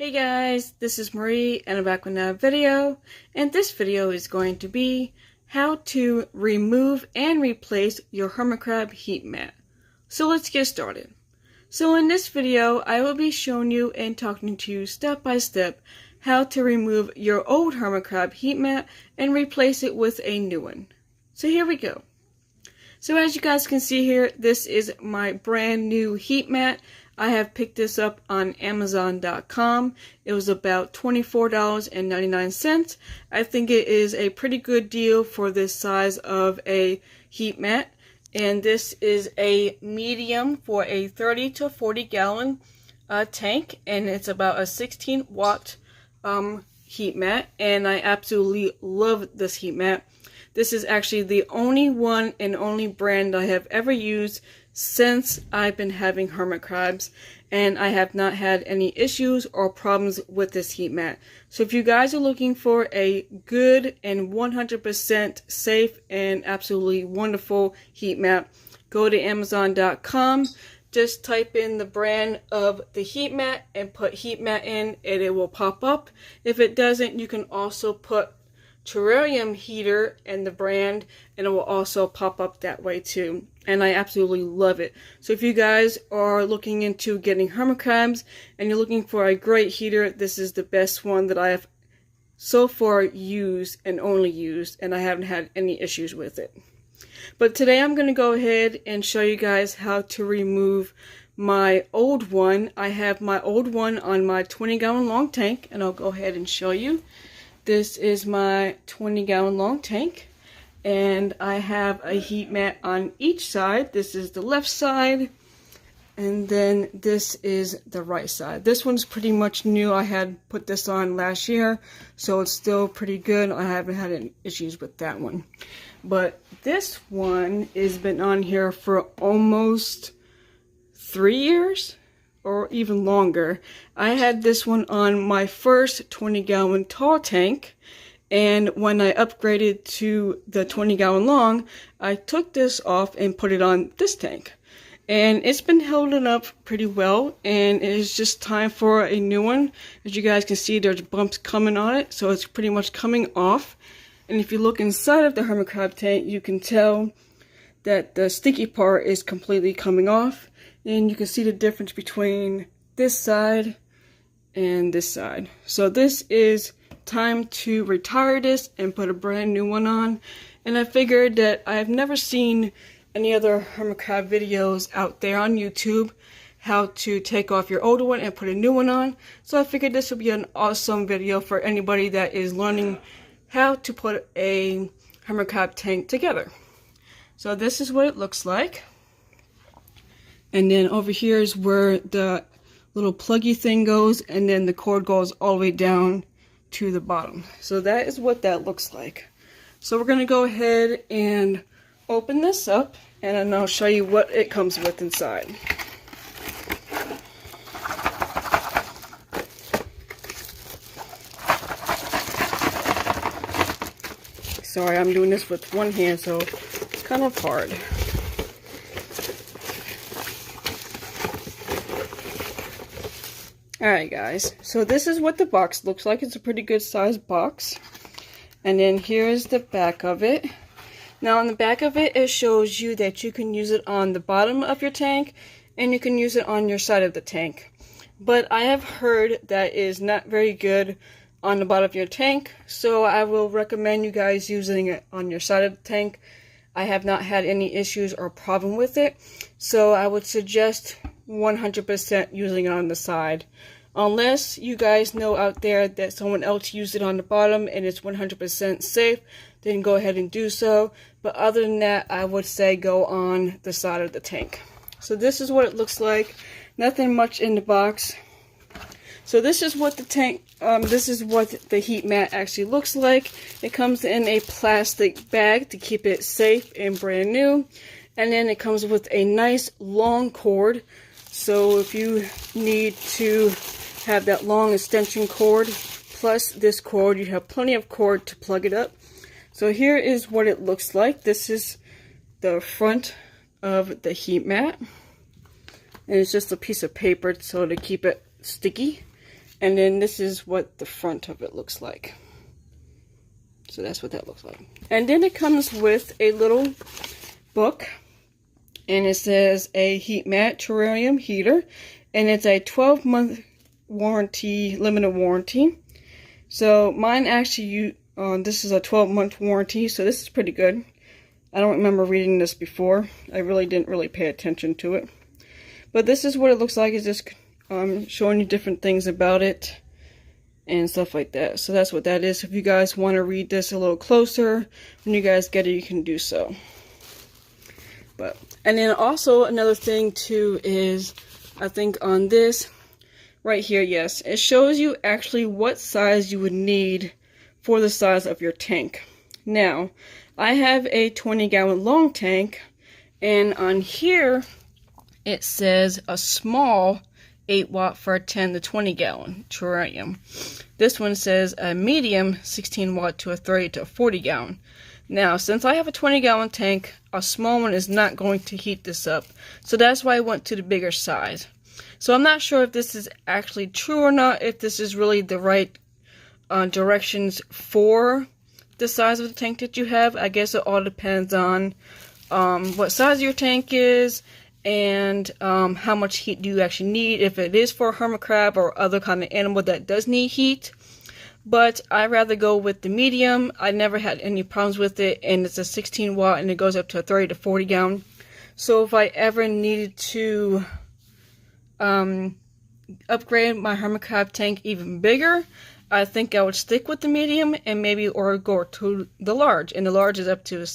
Hey guys, this is Marie and I'm back with another video, and this video is going to be how to remove and replace your hermit crab heat mat. So let's get started. So in this video I will be showing you and talking to you step by step how to remove your old hermit crab heat mat and replace it with a new one. So here we go. So as you guys can see here, this is my brand new heat mat. I have picked this up on Amazon.com. It was about $24.99. I think it is a pretty good deal for this size of a heat mat. And this is a medium for a 30 to 40 gallon tank. And it's about a 16 watt heat mat. And I absolutely love this heat mat. This is actually the only one and only brand I have ever used since I've been having hermit crabs, and I have not had any issues or problems with this heat mat. So if you guys are looking for a good and 100% safe and absolutely wonderful heat mat, go to Amazon.com. Just type in the brand of the heat mat and put heat mat in and it will pop up. If it doesn't, you can also put terrarium heater and the brand and it will also pop up that way too, and I absolutely love it. So if you guys are looking into getting hermit crabs and you're looking for a great heater, this is the best one that I have so far used and only used, and I haven't had any issues with it. But today I'm going to go ahead and show you guys how to remove my old one. I have my old one on my 20-gallon long tank, and I'll go ahead and show you. This is my 20-gallon long tank, and I have a heat mat on each side. This is the left side, and then this is the right side. This one's pretty much new. I had put this on last year, so it's still pretty good. I haven't had any issues with that one. But this one has been on here for almost 3 years. Or even longer. I had this one on my first 20-gallon tall tank, and when I upgraded to the 20-gallon long, I took this off and put it on this tank. And it's been holding up pretty well, and it's just time for a new one. As you guys can see, there's bumps coming on it, so it's pretty much coming off. And if you look inside of the hermit crab tank, you can tell that the sticky part is completely coming off. And you can see the difference between this side and this side. So this is time to retire this and put a brand new one on. And I figured that I've never seen any other hermit crab videos out there on YouTube how to take off your older one and put a new one on. So I figured this would be an awesome video for anybody that is learning how to put a hermit crab tank together. So this is what it looks like. And then over here is where the little pluggy thing goes, and then the cord goes all the way down to the bottom. So that is what that looks like. So we're going to go ahead and open this up, and then I'll show you what it comes with inside. Sorry, I'm doing this with one hand, so it's kind of hard. Alright guys, so this is what the box looks like. It's a pretty good sized box. And then here's the back of it. Now on the back of it, it shows you that you can use it on the bottom of your tank and you can use it on your side of the tank. But I have heard that is not very good on the bottom of your tank, so I will recommend you guys using it on your side of the tank. I have not had any issues or problem with it, so I would suggest 100% using it on the side. Unless you guys know out there that someone else used it on the bottom and it's 100% safe, then go ahead and do so. But other than that, I would say go on the side of the tank. So this is what it looks like. Nothing much in the box. So this is what the tank, this is what the heat mat actually looks like. It comes in a plastic bag to keep it safe and brand new. And then it comes with a nice long cord. So if you need to have that long extension cord plus this cord, you have plenty of cord to plug it up. So here is what it looks like. This is the front of the heat mat, and it's just a piece of paper so to keep it sticky. And then this is what the front of it looks like. So that's what that looks like. And then it comes with a little book. And it says a heat mat terrarium heater. And it's a 12-month warranty, limited warranty. So mine actually, this is a 12-month warranty. So this is pretty good. I don't remember reading this before. I really didn't really pay attention to it. But this is what it looks like. It's just showing you different things about it and stuff like that. So that's what that is. If you guys want to read this a little closer, when you guys get it, you can do so. And then also another thing too is, I think on this right here, yes, it shows you actually what size you would need for the size of your tank. Now, I have a 20-gallon long tank, and on here it says a small 8-watt for a 10 to 20-gallon terrarium. This one says a medium 16-watt to a 30 to 40-gallon. Now, since I have a 20-gallon tank, a small one is not going to heat this up. So that's why I went to the bigger size. So I'm not sure if this is actually true or not, if this is really the right directions for the size of the tank that you have. I guess it all depends on what size your tank is and how much heat do you actually need, if it is for a hermit crab or other kind of animal that does need heat. But I'd rather go with the medium. I never had any problems with it, and it's a 16-watt and it goes up to a 30 to 40 gallon. So if I ever needed to upgrade my hermit crab tank even bigger, I think I would stick with the medium and maybe or go to the large. And the large is up to a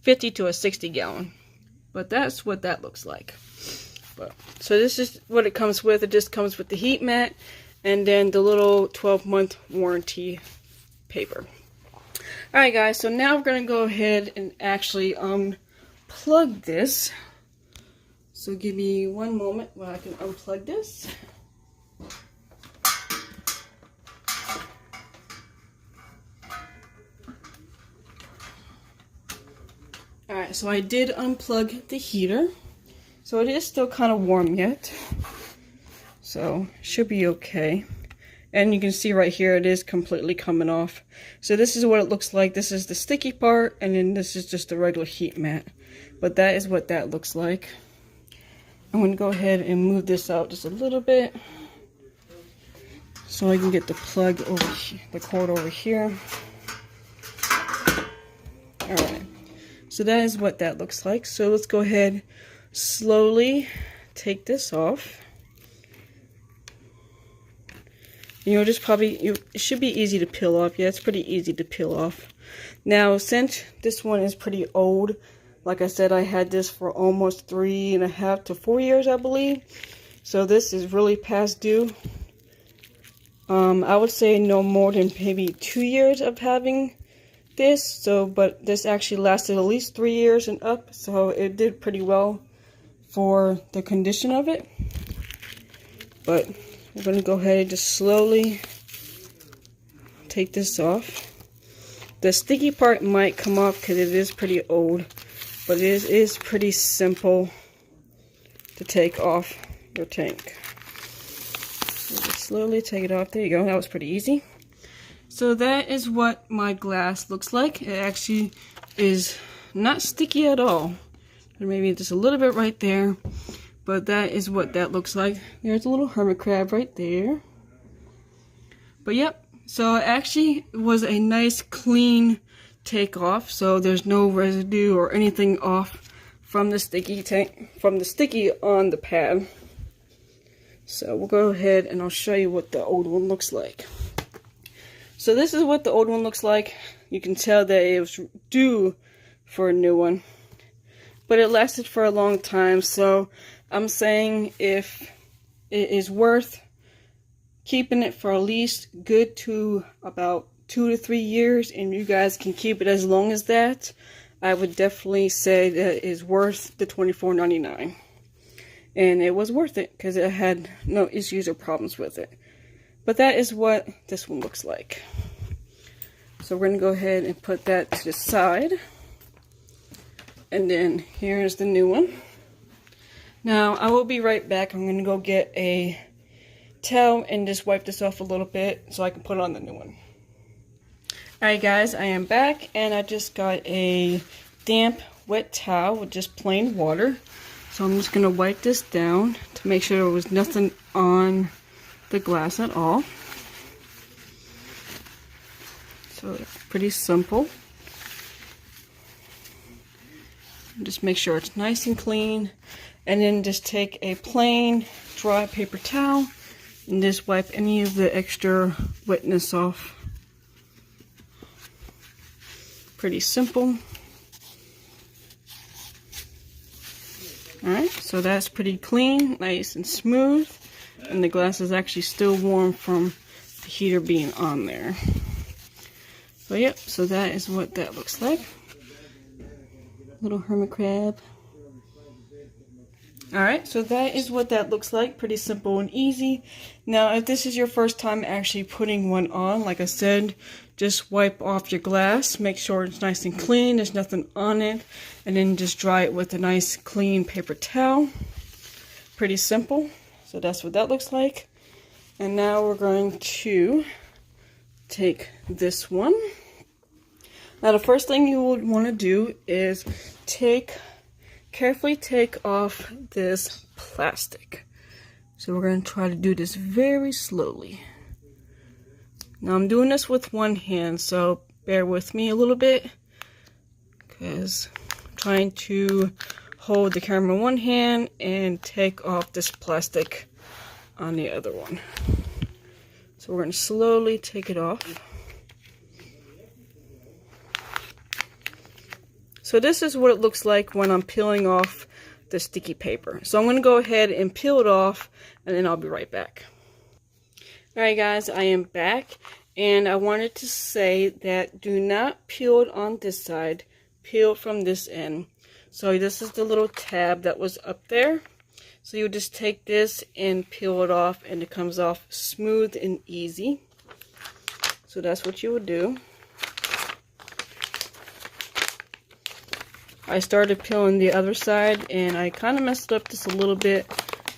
50 to a 60 gallon. But that's what that looks like. So this is what it comes with. It just comes with the heat mat and then the little 12-month warranty paper. Alright guys, so now we're going to go ahead and actually unplug this. So give me one moment while I can unplug this. Alright, so I did unplug the heater. So it is still kind of warm yet. So it should be okay. And you can see right here it is completely coming off. So this is what it looks like. This is the sticky part, and then this is just the regular heat mat. But that is what that looks like. I'm going to go ahead and move this out just a little bit so I can get the plug over here, the cord over here. Alright. So that is what that looks like. So let's go ahead, slowly take this off. You'll just it should be easy to peel off. Yeah, it's pretty easy to peel off. Now, since this one is pretty old, like I said, I had this for almost 3.5 to 4 years, I believe. So this is really past due. I would say no more than maybe 2 years of having this. So, but this actually lasted at least 3 years and up. So it did pretty well for the condition of it. But we're going to go ahead and just slowly take this off. The sticky part might come off because it is pretty old, but it is pretty simple to take off your tank. So just slowly take it off. There you go. That was pretty easy. So that is what my glass looks like. It actually is not sticky at all. Maybe just a little bit right there. But that is what that looks like. There's a little hermit crab right there. But yep, so it actually was a nice clean takeoff. So there's no residue or anything off from the sticky on the pad. So we'll go ahead and I'll show you what the old one looks like. So this is what the old one looks like. You can tell that it was due for a new one. But it lasted for a long time, so I'm saying if it is worth keeping it for at least good to about 2 to 3 years, and you guys can keep it as long as that, I would definitely say that it is worth the $24.99. And it was worth it because it had no issues or problems with it. But that is what this one looks like. So we're going to go ahead and put that to the side. And then here's the new one. Now, I will be right back. I'm going to go get a towel and just wipe this off a little bit so I can put on the new one. Alright guys, I am back and I just got a damp wet towel with just plain water. So I'm just going to wipe this down to make sure there was nothing on the glass at all. So it's pretty simple. Just make sure it's nice and clean, and then just take a plain dry paper towel and just wipe any of the extra wetness off. Pretty simple. Alright, so that's pretty clean, nice and smooth, and the glass is actually still warm from the heater being on there. So yep, so that is what that looks like. Little hermit crab. Alright, so that is what that looks like. Pretty simple and easy. Now, if this is your first time actually putting one on, like I said, just wipe off your glass. Make sure it's nice and clean. There's nothing on it. And then just dry it with a nice clean paper towel. Pretty simple. So that's what that looks like. And now we're going to take this one. Now the first thing you would want to do is carefully take off this plastic. So we're going to try to do this very slowly. Now I'm doing this with one hand, so bear with me a little bit, because I'm trying to hold the camera in one hand and take off this plastic on the other one. So we're going to slowly take it off. So this is what it looks like when I'm peeling off the sticky paper. So I'm going to go ahead and peel it off, and then I'll be right back. Alright guys, I am back, and I wanted to say that do not peel it on this side, peel from this end. So this is the little tab that was up there. So you just take this and peel it off, and it comes off smooth and easy. So that's what you would do. I started peeling the other side and I kind of messed up just a little bit,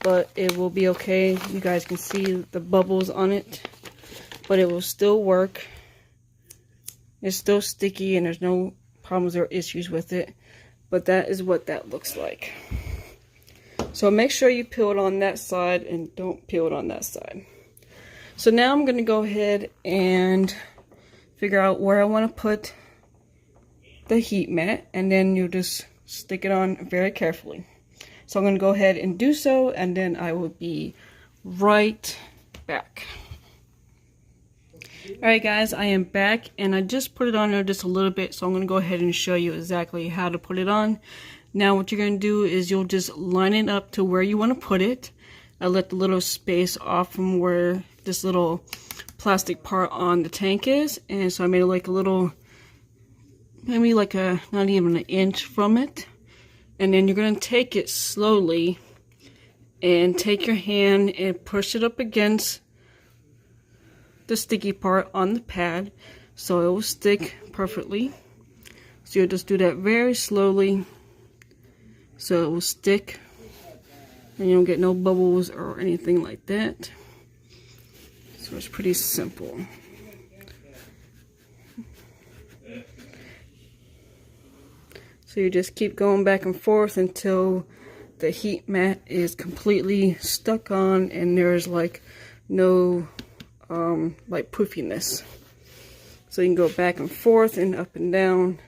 but it will be okay. You guys can see the bubbles on it, but it will still work. It's still sticky and there's no problems or issues with it, but that is what that looks like. So make sure you peel it on that side and don't peel it on that side. So now I'm going to go ahead and figure out where I want to put the heat mat, and then you just stick it on very carefully. So I'm going to go ahead and do so, and then I will be right back. Alright guys, I am back, and I just put it on there just a little bit, so I'm going to go ahead and show you exactly how to put it on. Now what you're going to do is you'll just line it up to where you want to put it. I let the little space off from where this little plastic part on the tank is, and so I made it like a little, maybe like a, not even an inch from it. And then you're going to take it slowly and take your hand and push it up against the sticky part on the pad so it will stick perfectly. So you'll just do that very slowly so it will stick and you don't get no bubbles or anything like that. So it's pretty simple. So you just keep going back and forth until the heat mat is completely stuck on and there's like no like poofiness. So you can go back and forth and up and down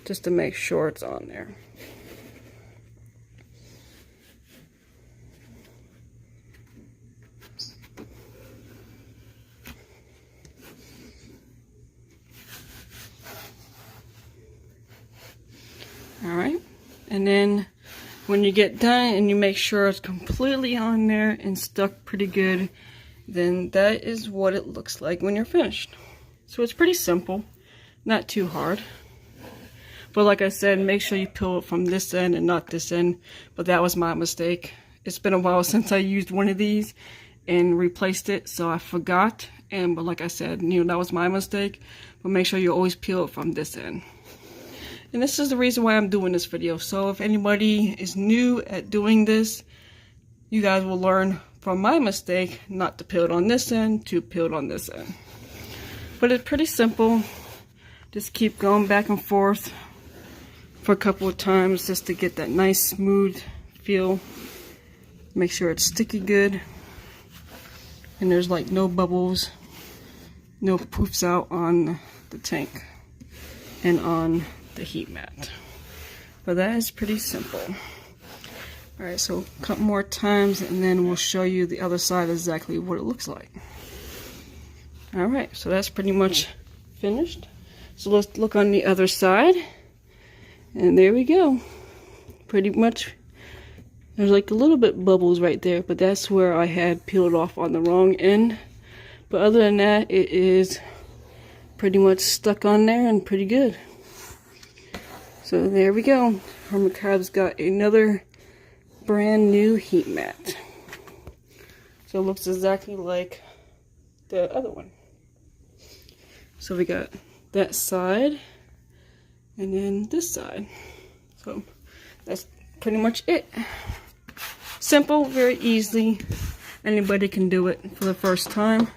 just to make sure it's on there. Alright, and then when you get done and you make sure it's completely on there and stuck pretty good, then that is what it looks like when you're finished. So it's pretty simple, not too hard. But like I said, make sure you peel it from this end and not this end. But that was my mistake. It's been a while since I used one of these and replaced it, so I forgot. But like I said, that was my mistake. But make sure you always peel it from this end. And this is the reason why I'm doing this video. So if anybody is new at doing this, you guys will learn from my mistake not to peel it on this end to peel it on this end. But it's pretty simple. Just keep going back and forth for a couple of times just to get that nice smooth feel. Make sure it's sticky good and there's like no bubbles, no poofs out on the tank and on the heat mat. But that is pretty simple. Alright, so a couple more times and then we'll show you the other side exactly what it looks like. Alright, so that's pretty much finished. So let's look on the other side. And there we go. Pretty much, there's like a little bit bubbles right there, but that's where I had peeled off on the wrong end. But other than that, it is pretty much stuck on there and pretty good. So there we go. Hermit has got another brand new heat mat. So it looks exactly like the other one. So we got that side and then this side. So that's pretty much it. Simple, very easy. Anybody can do it for the first time.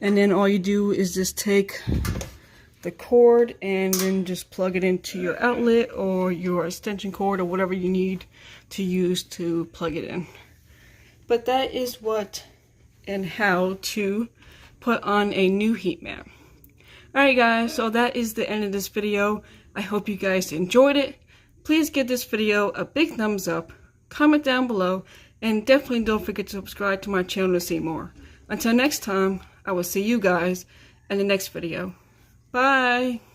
And then all you do is just take the cord and then just plug it into your outlet or your extension cord or whatever you need to use to plug it in. But that is what and how to put on a new heat mat. Alright guys, so that is the end of this video. I hope you guys enjoyed it. Please give this video a big thumbs up, comment down below, and definitely don't forget to subscribe to my channel to see more. Until next time, I will see you guys in the next video. Bye!